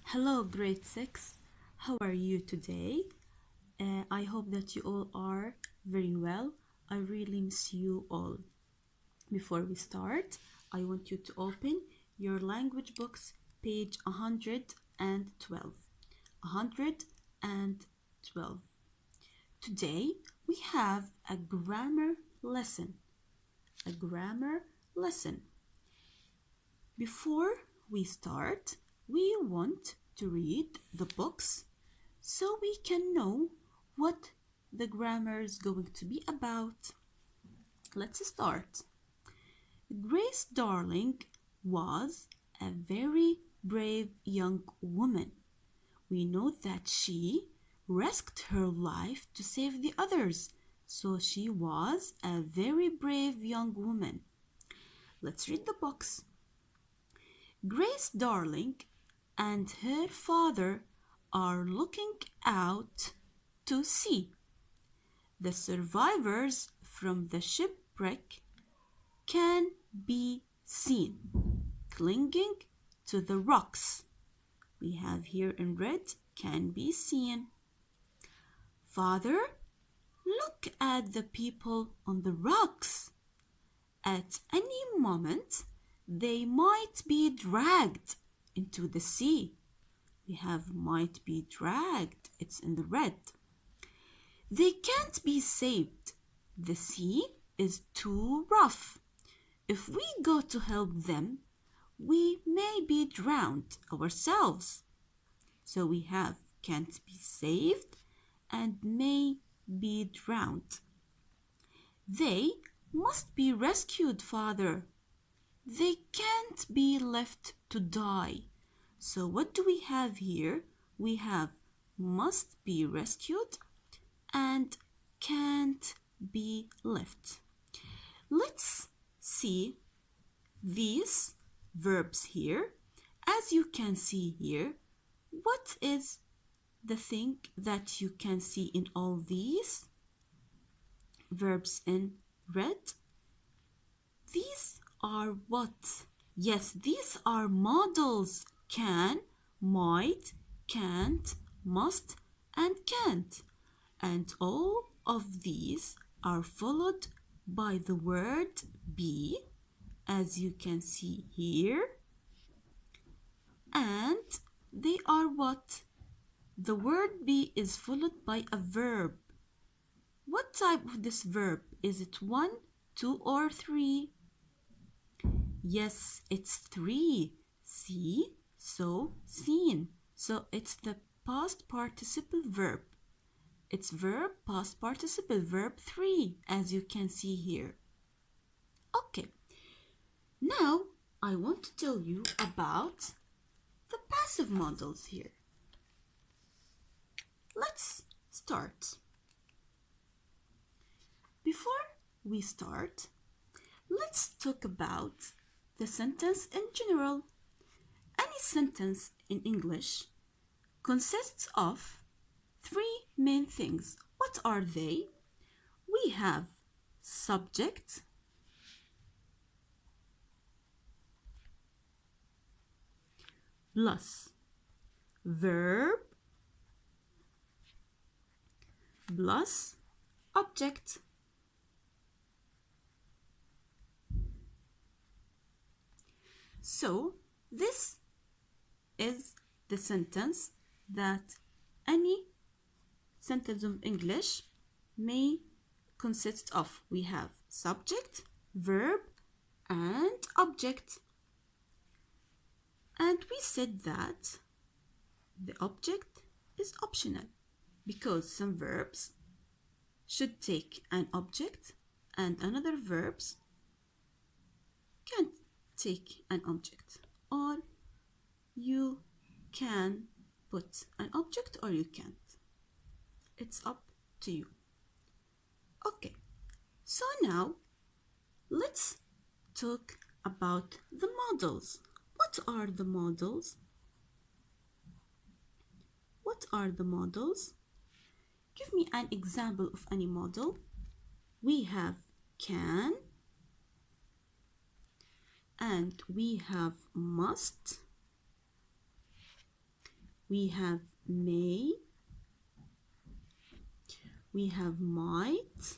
Hello, grade 6. How are you today? I hope that you all are very well. I really miss you all. Before we start, I want you to open your language books, page 112. 112. Today, we have a grammar lesson. A grammar lesson. Before we start, we want to read the books so we can know what the grammar is going to be about. Let's start. Grace Darling was a very brave young woman. We know that she risked her life to save the others, so she was a very brave young woman. Let's read the books. Grace Darling and her father are looking out to sea. The survivors from the shipwreck can be seen clinging to the rocks. We have here in red, can be seen. Father, look at the people on the rocks. At any moment, they might be dragged into the sea. We have might be dragged, it's in the red. They can't be saved. The sea is too rough. If we go to help them, we may be drowned ourselves. So we have can't be saved and may be drowned. They must be rescued, Father. They can't be left to die. So what do we have here? We have must be rescued and can't be left. Let's see these verbs here. As you can see here, what is the thing that you can see in all these verbs in red? These are what? Yes, these are models. Can, might, can't, must, and can't. And all of these are followed by the word be, as you can see here. And they are what? The word be is followed by a verb. What type of this verb? Is it 1, 2, or 3? Yes, it's 3. See, so, seen. So it's the past participle verb. It's verb, past participle, verb 3, as you can see here. Okay, now I want to tell you about the passive models here. Let's start. Before we start, let's talk about the sentence in general. Any sentence in English consists of 3 main things. What are they? We have subject, plus verb, plus object. So this is the sentence that any sentence of English may consist of. We have subject, verb, and object. And we said that the object is optional because some verbs should take an object and another verbs can't take an object, or you can put an object or you can't. It's up to you. Okay, so now let's talk about the models. What are the models? What are the models? Give me an example of any model. We have can, and we have must, we have may, we have might.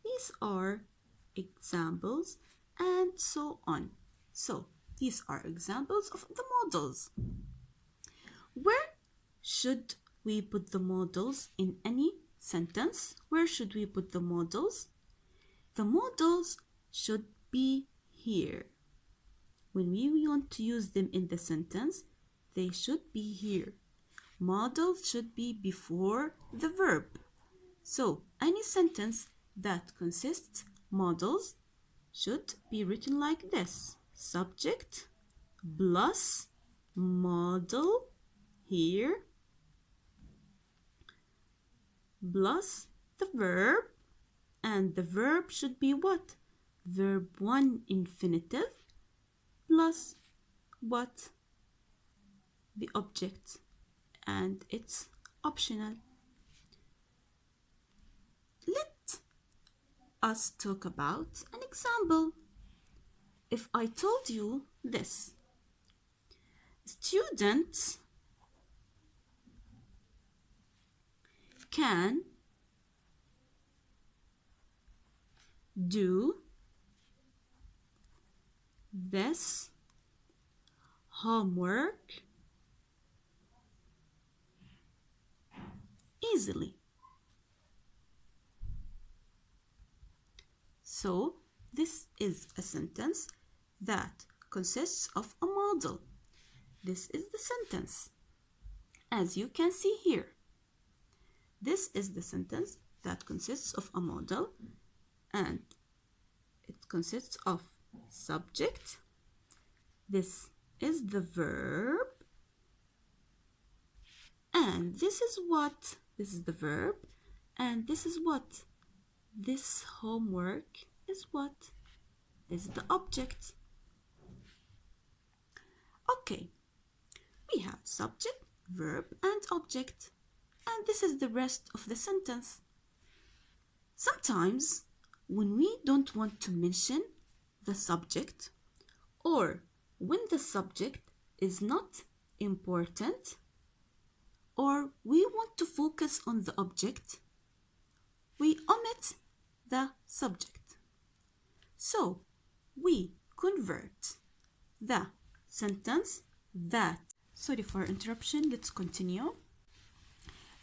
These are examples and so on. So these are examples of the modals. Where should we put the modals in any sentence? Where should we put the modals? The modals should be here. When we want to use them in the sentence, they should be here. Modals should be before the verb. So any sentence that consists modals should be written like this. Subject plus modal here plus the verb, and the verb should be what? Verb 1 infinitive plus what? The object, and it's optional. Let us talk about an example. If I told you this, students can do this homework easily. So this is a sentence that consists of a modal. This is the sentence, as you can see here. This is the sentence that consists of a modal, and it consists of subject. This is the verb, and this is what? This is the verb, and this is what? This homework is what? This is the object. Okay, we have subject, verb, and object, and this is the rest of the sentence. Sometimes when we don't want to mention the subject, or when the subject is not important, or we want to focus on the object, we omit the subject. So we convert the sentence that, sorry for interruption, let's continue.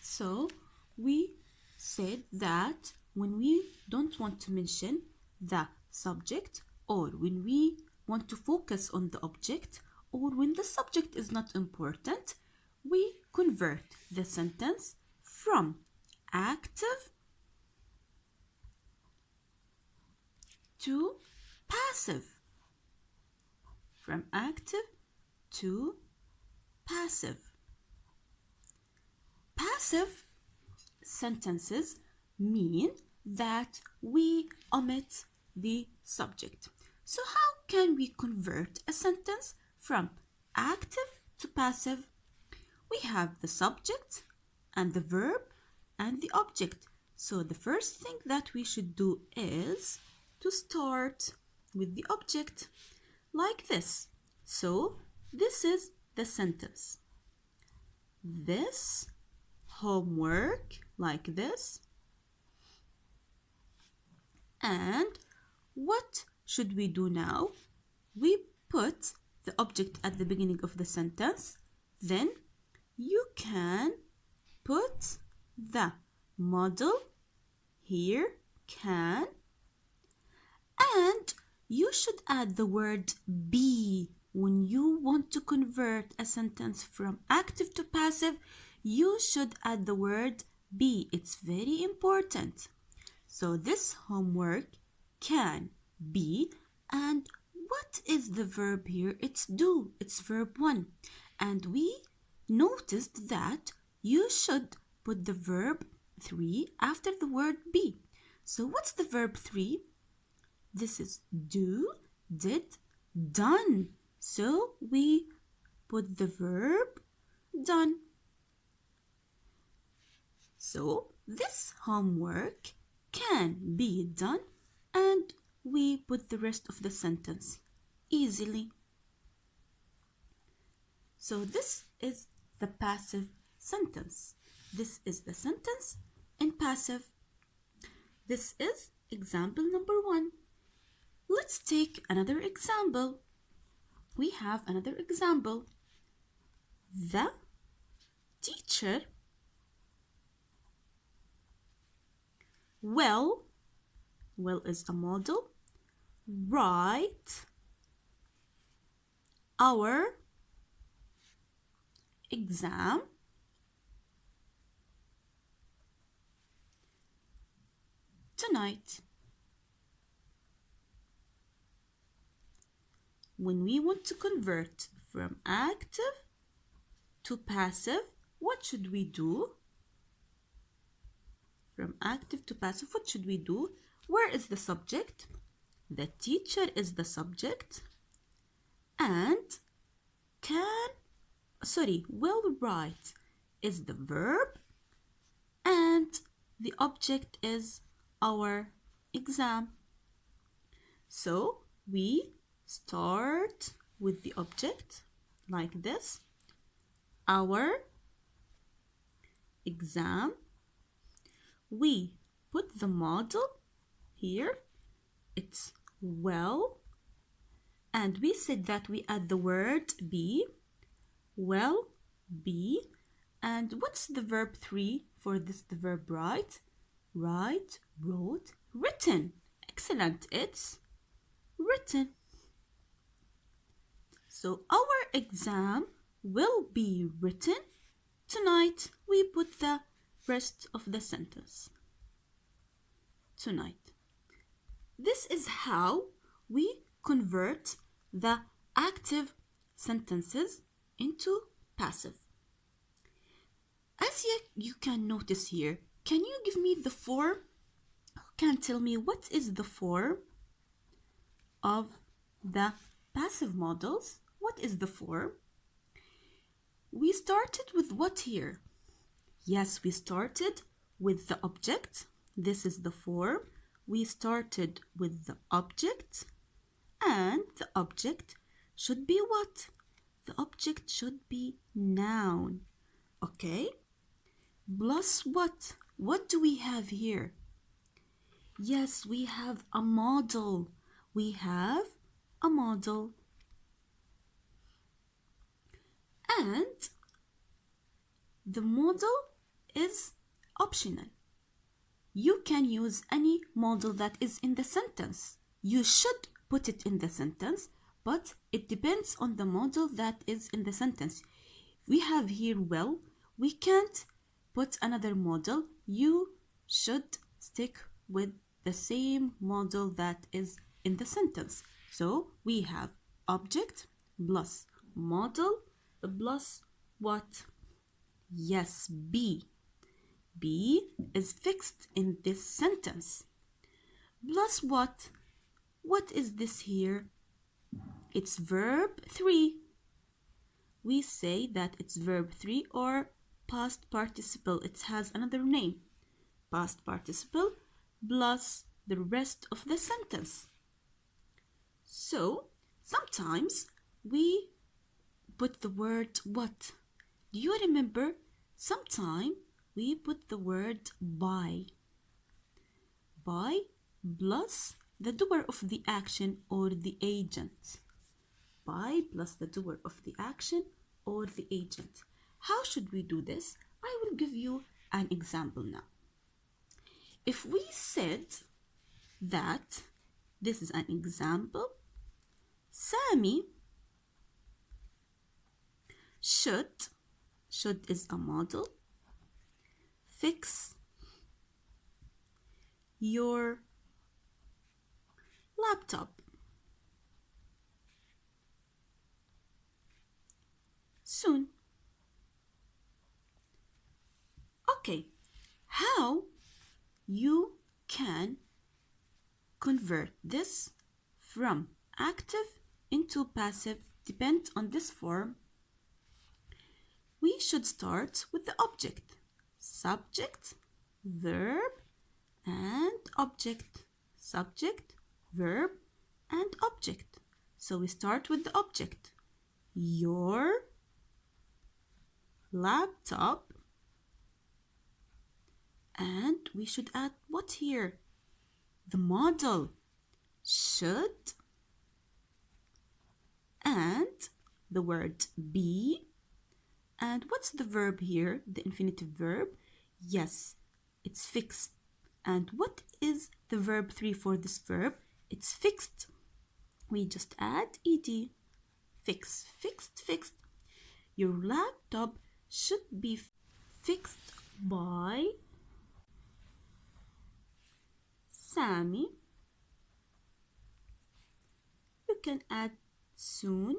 So we said that when we don't want to mention the subject, or when we want to focus on the object, or when the subject is not important, we convert the sentence from active to passive. From active to passive. Passive sentences mean that we omit the subject. So how can we convert a sentence from active to passive? We have the subject and the verb and the object. So the first thing that we should do is to start with the object like this. So this is the sentence. This homework, like this. And what should we do now? We put the object at the beginning of the sentence. Then you can put the modal here, can, and you should add the word be. When you want to convert a sentence from active to passive, you should add the word be. It's very important. So this homework can be, and what is the verb here? It's do. It's verb 1. And we noticed that you should put the verb 3 after the word be. So what's the verb 3? This is do, did, done. So we put the verb done. So this homework can be done, and we put the rest of the sentence easily. So this is the passive sentence. This is the sentence in passive. This is example number 1. Let's take another example. We have another example. The teacher will is a model, write our exam tonight. When we want to convert from active to passive, what should we do? From active to passive, what should we do? Where is the subject? The teacher is the subject, and will write is the verb, and the object is our exam. So we start with the object like this, our exam. We put the model here, it's well, and we said that we add the word be, will be. And what's the verb 3 for this? The verb write, wrote, written. Excellent, it's written. So our exam will be written tonight. We put the rest of the sentence. Tonight. This is how we convert the active sentences into passive. As you can notice here, can you give me the form? Who can tell me what is the form of the passive models? What is the form? We started with what here? Yes, we started with the object. This is the form. We started with the object, and the object should be what? The object should be noun. Okay? Plus what? What do we have here? Yes, we have a model. We have a model. And the model is optional. You can use any model that is in the sentence. You should put it in the sentence, but it depends on the model that is in the sentence. We have here will. We can't put another model. You should stick with the same model that is in the sentence. So we have object plus model plus what? Yes, be. Be is fixed in this sentence. Plus what? What is this here? It's verb 3. We say that it's verb 3 or past participle. It has another name. Past participle plus the rest of the sentence. So sometimes we put the word what? Do you remember? Sometimes we put the word by. By plus the doer of the action or the agent. By plus the doer of the action or the agent. How should we do this? I will give you an example now. If we said that, this is an example, Sami should is a model, fix your laptop. Soon. Okay, how you can convert this from active into passive depends on this form. We should start with the object. Subject, verb, and object. Subject, verb, and object. So we start with the object. Your laptop. And we should add what here? The model. Should. And the word be. And what's the verb here? The infinitive verb. Yes, it's fixed. And what is the verb 3 for this verb? It's fixed. We just add ed. Fix, fixed, fixed. Your laptop should be fixed by Sammy. You can add soon.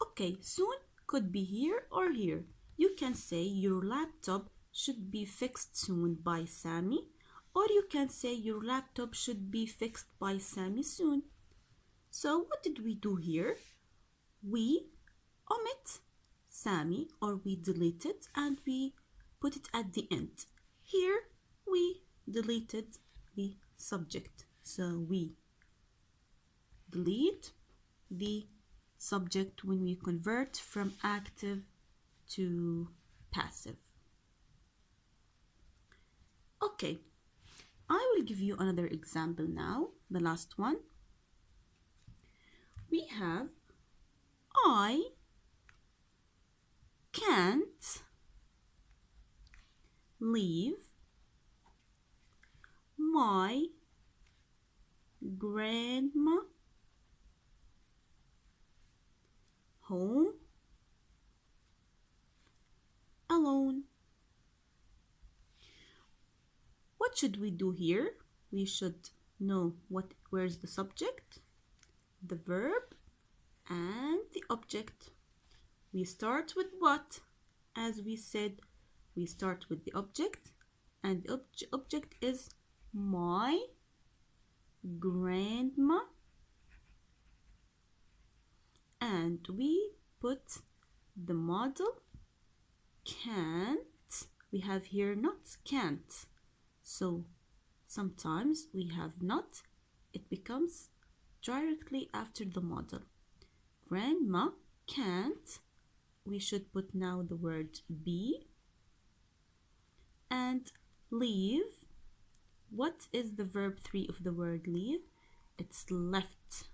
Okay, soon could be here or here. You can say your laptop should be fixed soon by Sammy, or you can say your laptop should be fixed by Sammy soon. So what did we do here? We omit Sammy, or we delete it and we put it at the end. Here we deleted the subject. So we delete the subject when we convert from active to passive. Okay, I will give you another example now, the last one. We have I can't leave my grandma home alone. What should we do here? We should know where's the subject, the verb, and the object. We start with what? As we said, we start with the object, and the object is my grandma, and we put the model can't. We have here not, can't. So sometimes we have not, it becomes directly after the model. Grandma can't. We should put now the word be. And leave. What is the verb 3 of the word leave? It's left.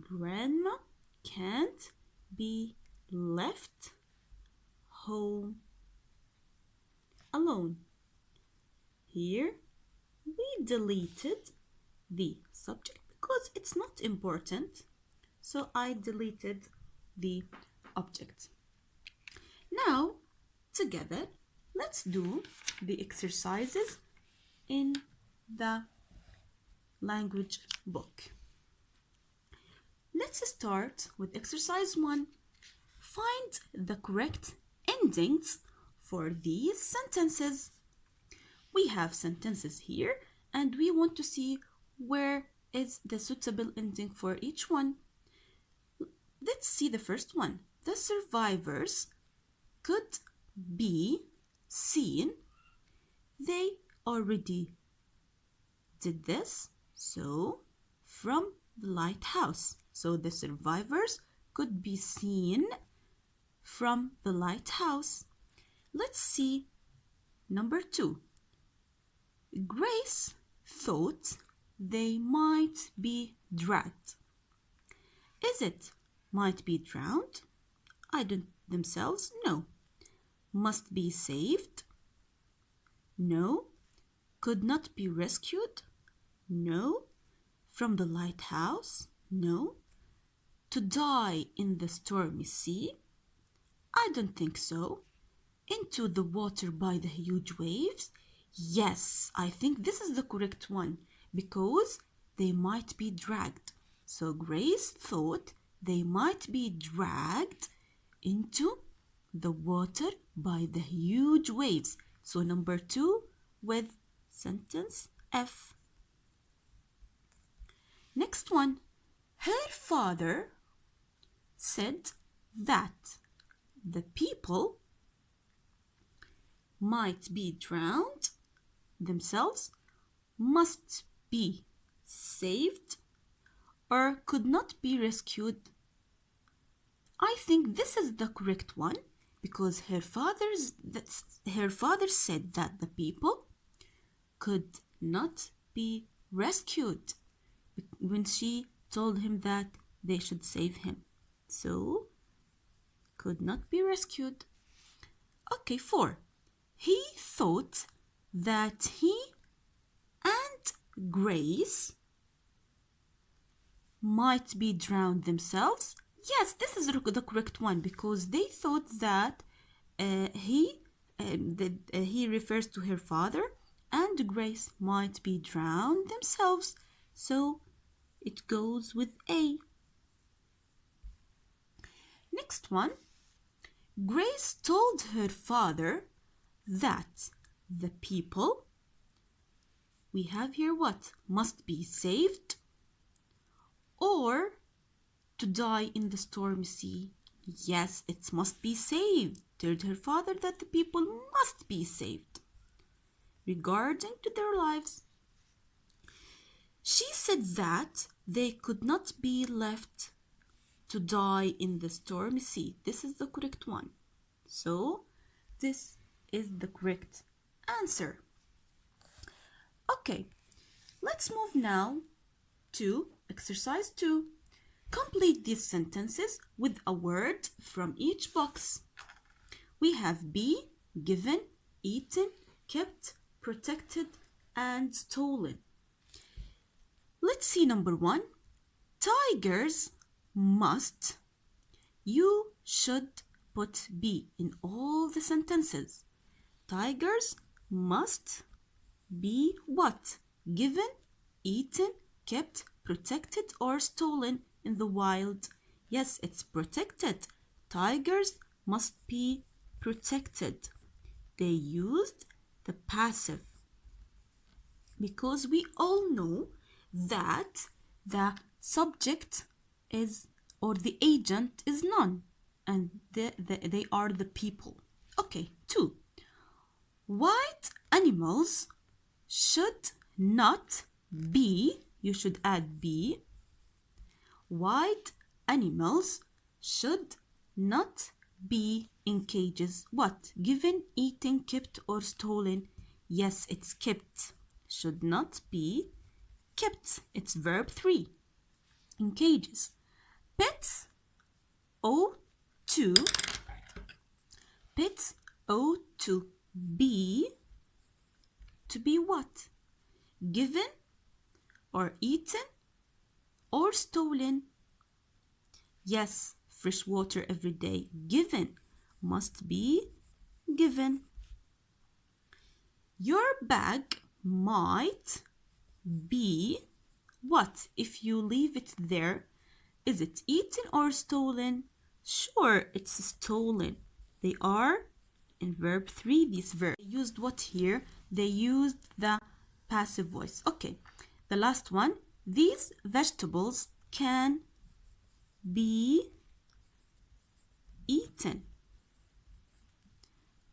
Grandma can't be left home alone. Here we deleted the subject because it's not important. So I deleted the object. Now, together, let's do the exercises in the language book. Let's start with exercise 1. Find the correct endings for these sentences. We have sentences here and we want to see where is the suitable ending for each one. Let's see the first one. The survivors could be seen. They already did this. So, from the lighthouse. So, the survivors could be seen from the lighthouse. Let's see number 2. Grace thought they might be dragged. Is it might be drowned? I don't themselves? No. Must be saved? No. Could not be rescued? No. From the lighthouse? No. To die in the stormy sea? I don't think so. Into the water by the huge waves? Yes, I think this is the correct one because they might be dragged. So Grace thought they might be dragged into the water by the huge waves. So number 2 with sentence F. Next one. Her father said that the people might be drowned themselves, must be saved, or could not be rescued. I think this is the correct one because her father said that the people could not be rescued when she told him that they should save him. So, could not be rescued. Okay, 4. He thought that he and Grace might be drowned themselves. Yes, this is the correct one because they thought that he refers to her father and Grace might be drowned themselves. So it goes with A. Next one. Grace told her father that the people, we have here what? Must be saved or to die in the stormy sea. Yes, it must be saved. Told her father that the people must be saved regarding to their lives. She said that they could not be left to die in the stormy sea. This is the correct one. So, this is the correct answer. Okay, let's move now to exercise 2. Complete these sentences with a word from each box. We have be, given, eaten, kept, protected, and stolen. Let's see number 1. Tigers must. You should put be in all the sentences. Tigers must be what? Given, eaten, kept, protected, or stolen in the wild. Yes, it's protected. Tigers must be protected. They used the passive because we all know that the subject is or the agent is none and they are the people. Okay, 2. White animals should not be, you should add be. White animals should not be in cages. What? Given, eaten, kept, or stolen? Yes, it's kept. Should not be kept. It's verb 3. In cages. Pets ought to. Pets ought to be. To be what? Given or eaten or stolen? Yes, fresh water every day. Given must be given. Your bag might be what? If you leave it there, is it eaten or stolen? Sure, it's stolen. They are in verb 3, these verbs. They used what here? They used the passive voice. Okay, the last one. These vegetables can be eaten,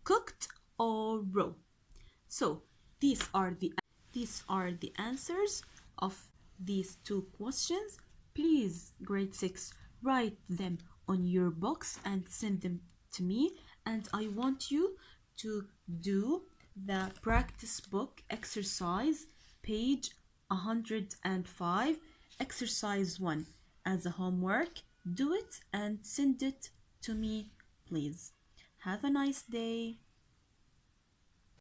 cooked or raw. So these are the answers of these 2 questions. Please, grade 6, write them on your box and send them to me. And I want you to do the practice book exercise, page 105, exercise 1 as a homework. Do it and send it to me, please. Have a nice day.